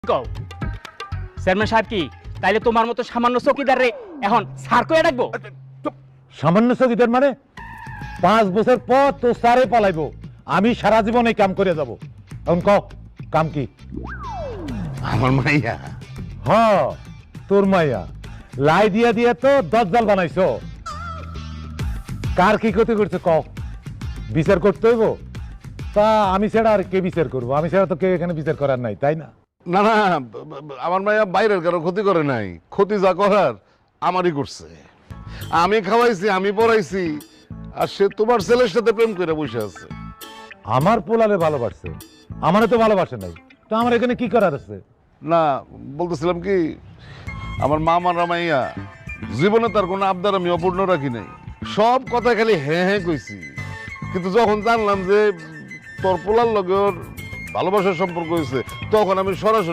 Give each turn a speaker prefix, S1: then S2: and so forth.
S1: কও চেয়ারম্যান সাহেব কি তাইলে তোমার মতো সামান্য চকিদার রে এখন স্যার কইয়া ডাকবো?
S2: সামান্য চকিদার মানে 5 বছর পর তো সারে পালাইবো, আমি সারা জীবন এই কাম করে যাব। এখন ক কাম কি?
S3: আমার মাইয়া
S2: হ তোর মাইয়া লাই দিয়া দিয়া তো দজ্জাল বানাইছো। কার কি ক্ষতি করছে ক, বিচার করতে হইব। তা আমি ছাড়া আর কে বিচার করবো? আমি ছাড়া তো কেউ এখানে বিচার করার নাই, তাই না?
S3: না না, আমার মাইয়া বাইরের কারো ক্ষতি করে নাই, ক্ষতি যা করার আমারই করছে। আমি খাওয়াইছি, আমি পড়াইছি, আর সে তোমার ছেলের সাথে প্রেম করে বসে আছে।
S2: আমার পোলারে ভালোবাসছে, আমারে তো ভালোবাসে নাই, তো আমার এখানে কি করার আছে?
S3: না, বলতেছিলাম কি, আমার মামার মাইয়া জীবনে তার কোনো আবদার আমি অপূর্ণ রাখি নাই, সব কথা খালি হ্যাঁ হ্যাঁ কইছি। কিন্তু যখন জানলাম যে তোর পোলার লগে ওর ভালোবাসার সম্পর্ক হয়েছে, তখন আমি সরাসরি